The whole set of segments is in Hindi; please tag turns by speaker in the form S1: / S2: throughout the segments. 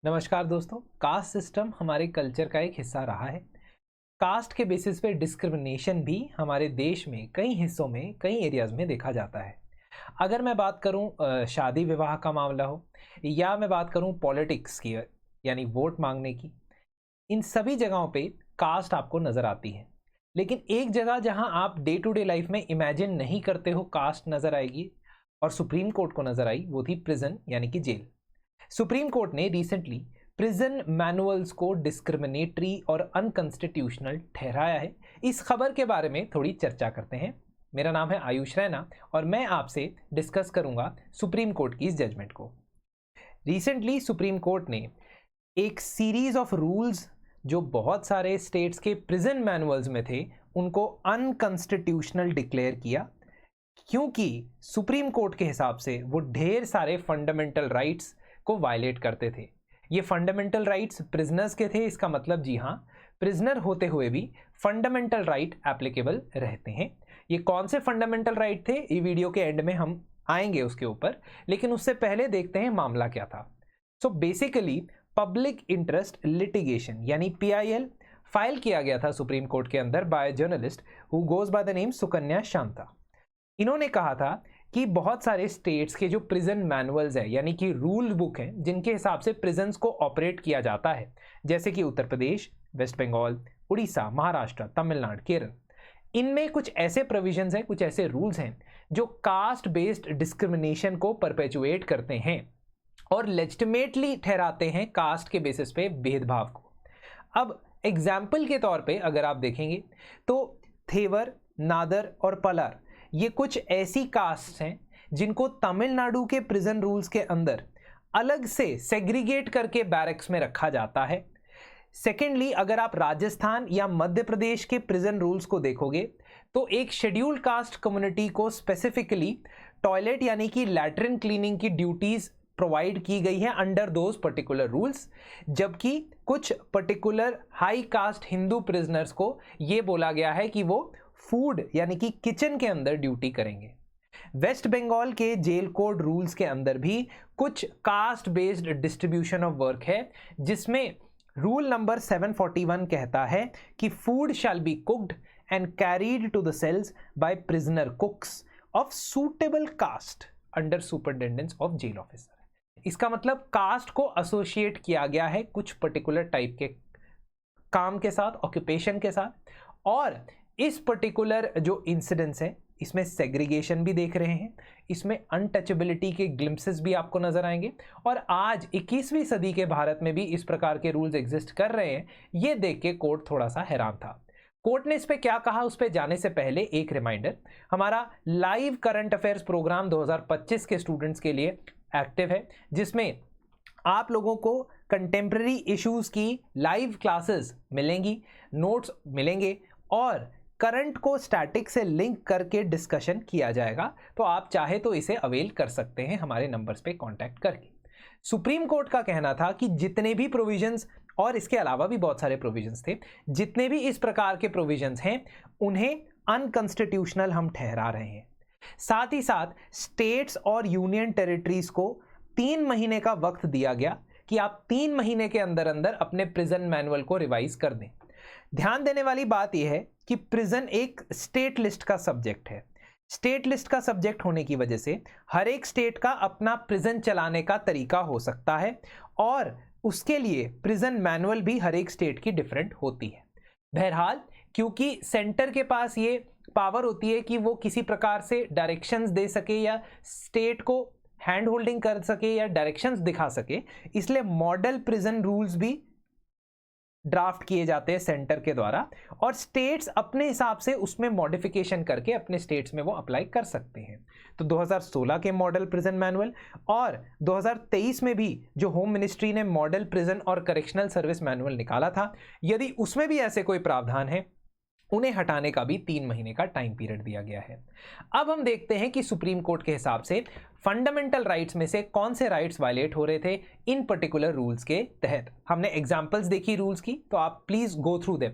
S1: नमस्कार दोस्तों। कास्ट सिस्टम हमारे कल्चर का एक हिस्सा रहा है। कास्ट के बेसिस पे डिस्क्रिमिनेशन भी हमारे देश में कई हिस्सों में कई एरियाज में देखा जाता है। अगर मैं बात करूं शादी विवाह का मामला हो या मैं बात करूं पॉलिटिक्स की यानी वोट मांगने की, इन सभी जगहों पे कास्ट आपको नज़र आती है। लेकिन एक जगह जहां आप डे टू डे लाइफ में इमेजिन नहीं करते हो कास्ट नज़र आएगी और सुप्रीम कोर्ट को नज़र आई, वो थी प्रिजन यानी कि जेल। सुप्रीम कोर्ट ने रिसेंटली प्रिजन मैनुअल्स को डिस्क्रिमिनेटरी और अनकॉन्स्टिट्यूशनल ठहराया है। इस खबर के बारे में थोड़ी चर्चा करते हैं। मेरा नाम है आयुष रैना और मैं आपसे डिस्कस करूंगा सुप्रीम कोर्ट की इस जजमेंट को। रिसेंटली सुप्रीम कोर्ट ने एक सीरीज ऑफ रूल्स जो बहुत सारे स्टेट्स के प्रिजन मैनुअल्स में थे उनको अनकॉन्स्टिट्यूशनल डिक्लेयर किया, क्योंकि सुप्रीम कोर्ट के हिसाब से वो ढेर सारे फंडामेंटल राइट्स को वायलेट करते थे। ये फंडामेंटल राइट्स प्रिजनर्स के थे, इसका मतलब जी हाँ, प्रिजनर होते हुए भी फंडामेंटल राइट एप्लीकेबल रहते हैं। ये कौन से फंडामेंटल राइट थे, ये वीडियो के एंड में हम आएंगे उसके ऊपर, लेकिन उससे पहले देखते हैं मामला क्या था। So basically public interest litigation यानी PIL फाइल किया गया था सुप्रीम कोर्ट के अंदर by journalist who goes by the name Sukanya Shanta. इन्होंने कहा था कि बहुत सारे स्टेट्स के जो प्रिजन मैनुअल्स है यानी कि रूल बुक हैं जिनके हिसाब से प्रिजन्स को ऑपरेट किया जाता है, जैसे कि उत्तर प्रदेश, वेस्ट बंगाल, उड़ीसा, महाराष्ट्र, तमिलनाडु, केरल, इनमें कुछ ऐसे प्रोविजंस हैं, कुछ ऐसे रूल्स हैं जो कास्ट बेस्ड डिस्क्रिमिनेशन को परपेचुएट करते हैं और लेजिटिमेटली ठहराते हैं कास्ट के बेसिस पे भेदभाव को। अब एग्जाम्पल के तौर पे अगर आप देखेंगे तो थेवर, नादर और पलार ये कुछ ऐसी कास्ट हैं जिनको तमिलनाडु के प्रिजन रूल्स के अंदर अलग से सेग्रीगेट करके बैरक्स में रखा जाता है। सेकेंडली, अगर आप राजस्थान या मध्य प्रदेश के प्रिजन रूल्स को देखोगे तो एक शेड्यूल्ड कास्ट कम्युनिटी को स्पेसिफिकली टॉयलेट यानी कि लैट्रिन क्लीनिंग की ड्यूटीज प्रोवाइड की गई है अंडर दोज पर्टिकुलर रूल्स, जबकि कुछ particular high cast Hindu prisoners को यह बोला गया है कि वो फूड यानी कि किचन के अंदर ड्यूटी करेंगे। वेस्ट बंगाल के जेल कोड रूल्स के अंदर भी कुछ caste based distribution of work है, जिसमें रूल नंबर 741 कहता है कि food shall be cooked and carried to the cells by prisoner cooks of suitable caste under superintendence of jail officer. इसका मतलब कास्ट को एसोसिएट किया गया है कुछ पर्टिकुलर टाइप के काम के साथ, ऑक्यूपेशन के साथ, और इस पर्टिकुलर जो इंसिडेंट्स हैं इसमें सेग्रीगेशन भी देख रहे हैं, इसमें अनटचेबिलिटी के ग्लिम्पसेस भी आपको नजर आएंगे। और आज 21वीं सदी के भारत में भी इस प्रकार के रूल्स एग्जिस्ट कर रहे हैं, ये देख के कोर्ट थोड़ा सा हैरान था। कोर्ट ने इस पे क्या कहा उस पे जाने से पहले एक रिमाइंडर, हमारा लाइव करंट अफेयर्स प्रोग्राम 2025 के स्टूडेंट्स के लिए एक्टिव है, जिसमें आप लोगों को कंटेम्प्रेरी इश्यूज की लाइव क्लासेस मिलेंगी, नोट्स मिलेंगे और करंट को स्टैटिक से लिंक करके डिस्कशन किया जाएगा। तो आप चाहे तो इसे अवेल कर सकते हैं हमारे नंबर्स पे कांटेक्ट करके। सुप्रीम कोर्ट का कहना था कि जितने भी प्रोविजंस, और इसके अलावा भी बहुत सारे प्रोविजंस थे, जितने भी इस प्रकार के प्रोविजंस हैं उन्हें अनकॉन्स्टिट्यूशनल हम ठहरा रहे हैं। साथ ही साथ स्टेट्स और यूनियन टेरिटरीज को 3 महीने का वक्त दिया गया कि आप 3 महीने के अंदर अंदर अपने प्रिजन मैनुअल को रिवाइज कर दें। ध्यान देने वाली बात यह है कि प्रिजन एक स्टेट लिस्ट का सब्जेक्ट है। स्टेट लिस्ट का सब्जेक्ट होने की वजह से हर एक स्टेट का अपना प्रिजन चलाने का तरीका हो सकता है और उसके लिए प्रिजन मैनुअल भी हर एक स्टेट की डिफरेंट होती है। बहरहाल, क्योंकि सेंटर के पास ये पावर होती है कि वो किसी प्रकार से डायरेक्शंस दे सके या स्टेट को हैंड होल्डिंग कर सके या डायरेक्शंस दिखा सके, इसलिए मॉडल प्रिजन रूल्स भी ड्राफ्ट किए जाते हैं सेंटर के द्वारा और स्टेट्स अपने हिसाब से उसमें मॉडिफिकेशन करके अपने स्टेट्स में वो अप्लाई कर सकते हैं। तो 2016 के मॉडल प्रिजन मैनुअल और 2023 में भी जो होम मिनिस्ट्री ने मॉडल प्रिजन और करेक्शनल सर्विस मैनुअल निकाला था, यदि उसमें भी ऐसे कोई प्रावधान है उन्हें हटाने का भी 3 महीने का टाइम पीरियड दिया गया है। अब हम देखते हैं कि सुप्रीम कोर्ट के हिसाब से फंडामेंटल राइट्स में से कौन से राइट्स वायलेट हो रहे थे इन पर्टिकुलर रूल्स के तहत। हमने एग्जांपल्स देखी रूल्स की, तो आप please go through them.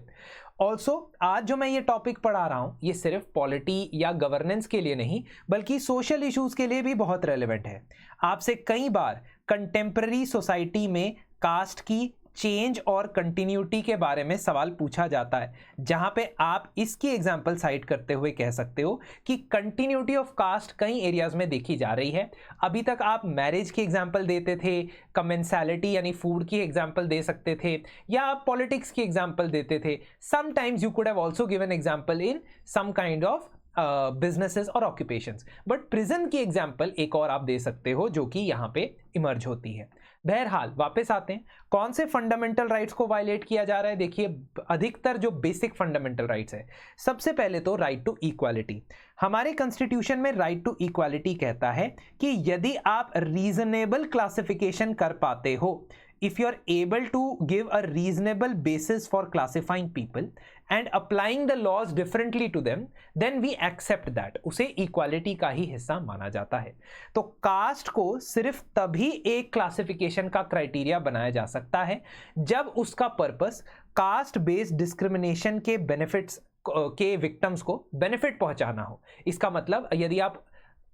S1: Also आज जो मैं ये टॉपिक पढ़ा रहा हूं ये सिर्फ पॉलिटी या गवर्नेंस के लिए नहीं बल्कि सोशल इश्यूज के लिए भी बहुत रेलेवेंट है। आपसे कई बार कंटेम्प्रेरी सोसाइटी में कास्ट की चेंज और कंटिन्यूटी के बारे में सवाल पूछा जाता है, जहां पे आप इसकी एग्जांपल साइट करते हुए कह सकते हो कि कंटिन्यूटी ऑफ कास्ट कई एरियाज में देखी जा रही है। अभी तक आप मैरिज की एग्जांपल देते थे, कमेंसैलिटी यानी फूड की एग्जांपल दे सकते थे, या आप पॉलिटिक्स की एग्जांपल देते थे। Sometimes you could have also given example in some kind of businesses और ऑक्यूपेशंस, बट प्रिजन की एग्जांपल एक और आप दे सकते हो जो कि यहां पे इमर्ज होती है। बहरहाल वापस आते हैं, कौन से फंडामेंटल राइट्स को वायलेट किया जा रहा है। देखिए अधिकतर जो बेसिक फंडामेंटल राइट्स है, सबसे पहले तो राइट टू इक्वालिटी। हमारे कॉन्स्टिट्यूशन में राइट टू इक्वालिटी कहता है कि यदि आप रीजनेबल क्लासिफिकेशन कर पाते हो, if you're able to give a reasonable basis for classifying people and applying the laws differently to them, then we accept that, उसे इक्वालिटी का ही हिस्सा माना जाता है। तो कास्ट को सिर्फ तभी एक क्लासिफिकेशन का क्राइटेरिया बनाया जा सकता है जब उसका पर्पस कास्ट बेस्ड डिस्क्रिमिनेशन के बेनिफिट्स के विक्टिम्स को बेनिफिट पहुंचाना हो। इसका मतलब यदि आप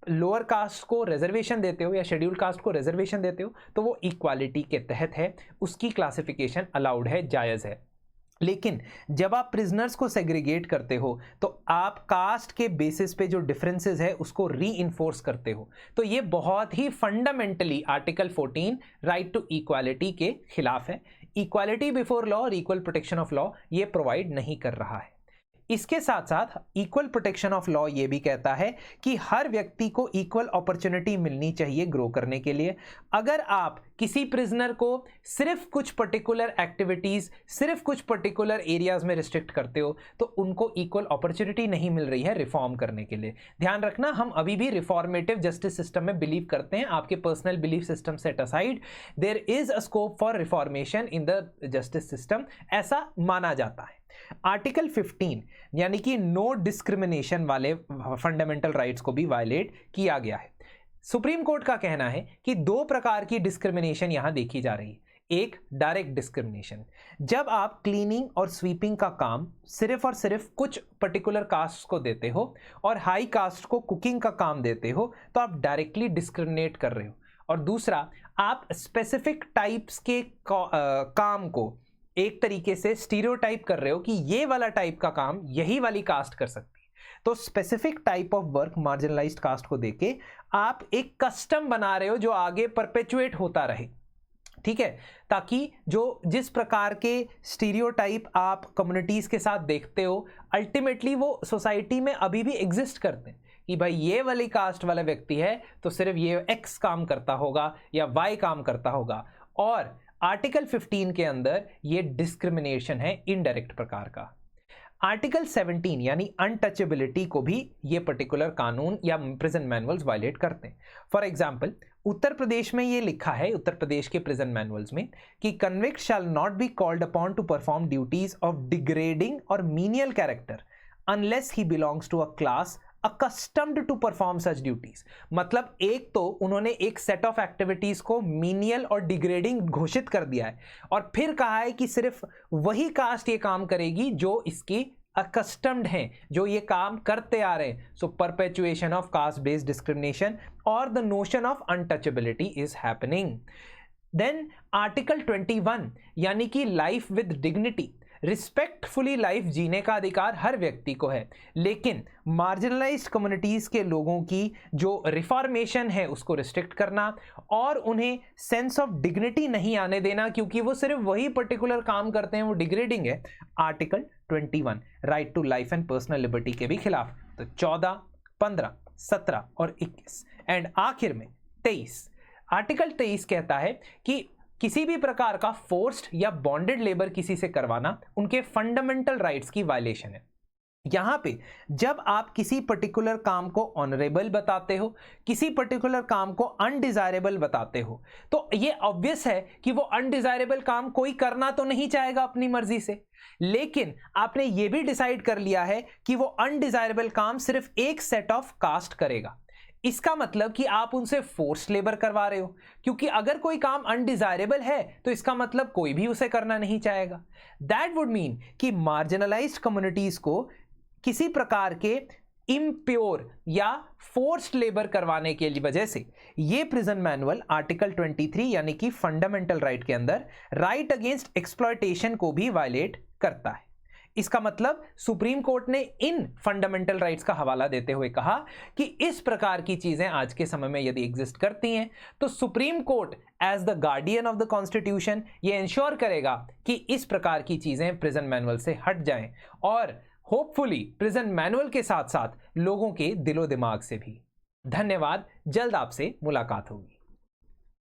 S1: लोअर कास्ट को रिजर्वेशन देते हो या शेड्यूल्ड कास्ट को रिजर्वेशन देते हो तो वो इक्वालिटी के तहत है, उसकी क्लासिफिकेशन अलाउड है, जायज़ है। लेकिन जब आप प्रिजनर्स को सेग्रीगेट करते हो तो आप कास्ट के बेसिस पे जो डिफरेंसेस है उसको री-इन्फोर्स करते हो। तो ये बहुत ही fundamentally article 14 right to equality के खिलाफ है। इक्वालिटी बिफोर लॉ और इक्वल प्रोटेक्शन ऑफ लॉ ये प्रोवाइड नहीं कर रहा है। इसके साथ साथ इक्वल प्रोटेक्शन ऑफ लॉ ये भी कहता है कि हर व्यक्ति को इक्वल अपॉर्चुनिटी मिलनी चाहिए ग्रो करने के लिए। अगर आप किसी प्रिजनर को सिर्फ कुछ पर्टिकुलर एक्टिविटीज, सिर्फ कुछ पर्टिकुलर एरियाज में रिस्ट्रिक्ट करते हो तो उनको इक्वल अपॉर्चुनिटी नहीं मिल रही है रिफॉर्म करने के लिए। ध्यान रखना, हम अभी भी रिफॉर्मेटिव जस्टिस सिस्टम में बिलीव करते हैं। आपके personal belief system set aside, there is a scope for reformation in the justice system, ऐसा माना जाता है। आर्टिकल 15 यानी कि नो डिस्क्रिमिनेशन वाले फंडामेंटल राइट्स को भी वायलेट किया गया है। सुप्रीम कोर्ट का कहना है कि दो प्रकार की डिस्क्रिमिनेशन यहां देखी जा रही है। एक डायरेक्ट डिस्क्रिमिनेशन, जब आप क्लीनिंग और स्वीपिंग का काम सिर्फ और सिर्फ कुछ पर्टिकुलर कास्ट को देते हो और हाई कास्ट को कुकिंग का काम देते हो तो आप डायरेक्टली डिस्क्रिमिनेट कर रहे हो। और दूसरा, आप स्पेसिफिक टाइप्स के काम को एक तरीके से स्टीरियोटाइप कर रहे हो कि ये वाला टाइप का काम यही वाली कास्ट कर सकती है। तो specific type of work marginalised caste को देके आप एक कस्टम बना रहे हो जो आगे परपेचुएट होता रहे, ठीक है, ताकि जो जिस प्रकार के स्टीरियोटाइप आप कम्युनिटीज के साथ देखते हो अल्टीमेटली वो सोसाइटी में अभी भी एग्जिस्ट करते हैं कि भाई ये वाली कास्ट वाला व्यक्ति है तो सिर्फ ये एक्स काम करता होगा या वाई काम करता होगा। और आर्टिकल 15 के अंदर ये डिस्क्रिमिनेशन है इनडायरेक्ट प्रकार का। आर्टिकल 17 यानी अनटचेबिलिटी को भी ये पर्टिकुलर कानून या प्रिजन मैनुअल्स वायलेट करते हैं। फॉर एग्जांपल, उत्तर प्रदेश में ये लिखा है, उत्तर प्रदेश के प्रिजन मैनुअल्स में, कि convict shall not be called upon to perform duties of degrading और menial character unless he belongs to a class accustomed to perform such duties। मतलब एक तो उन्होंने एक सेट ऑफ एक्टिविटीज को मीनियल और डिग्रेडिंग घोषित कर दिया है और फिर कहा है कि सिर्फ वही कास्ट ये काम करेगी जो इसकी accustomed हैं, जो ये काम करते आ रहे हैं। So perpetuation of caste based discrimination और the notion of untouchability is happening. Then article 21 यानी कि life with dignity, respectfully life जीने का अधिकार हर व्यक्ति को है, लेकिन मार्जिनलाइज्ड कम्युनिटीज के लोगों की जो रिफॉर्मेशन है उसको रिस्ट्रिक्ट करना और उन्हें सेंस ऑफ डिग्निटी नहीं आने देना क्योंकि वो सिर्फ वही पर्टिकुलर काम करते हैं, वो डिग्रेडिंग है। Article 21 right to life and personal liberty के भी खिलाफ। तो 14, 15, 17 और 21 एंड आखिर में 23। आर्टिकल 23 कहता है कि किसी भी प्रकार का फोर्स्ड या बॉन्डेड लेबर किसी से करवाना उनके फंडामेंटल राइट्स की वायलेशन है। यहां पे जब आप किसी पर्टिकुलर काम को ऑनरेबल बताते हो, किसी पर्टिकुलर काम को अनडिजायरेबल बताते हो, तो ये ऑब्वियस है कि वो अनडिजायरेबल काम कोई करना तो नहीं चाहेगा अपनी मर्जी से, लेकिन आपने ये भी डिसाइड कर लिया है कि वो अनडिजायरेबल काम सिर्फ एक सेट ऑफ कास्ट करेगा। इसका मतलब कि आप उनसे फोर्स लेबर करवा रहे हो, क्योंकि अगर कोई काम अनडिजायरेबल है तो इसका मतलब कोई भी उसे करना नहीं चाहेगा। दैट वुड मीन कि मार्जिनलाइज्ड कम्युनिटीज को किसी प्रकार के इम्प्योर या फोर्स्ड लेबर करवाने के लिए वजह से ये प्रिजन मैनुअल आर्टिकल 23 यानी कि फंडामेंटल राइट के अंदर राइट अगेंस्ट एक्सप्लॉयटेशन को भी वायलेट करता है। इसका मतलब सुप्रीम कोर्ट ने इन फंडामेंटल राइट्स का हवाला देते हुए कहा कि इस प्रकार की चीजें आज के समय में यदि एग्जिस्ट करती हैं तो supreme court as the guardian of the constitution ये इंश्योर करेगा कि इस प्रकार की चीजें प्रिजन मैनुअल से हट जाएं और होपफुली प्रिजन मैनुअल के साथ साथ लोगों के दिलो दिमाग से भी। धन्यवाद, जल्द आपसे मुलाकात होगी।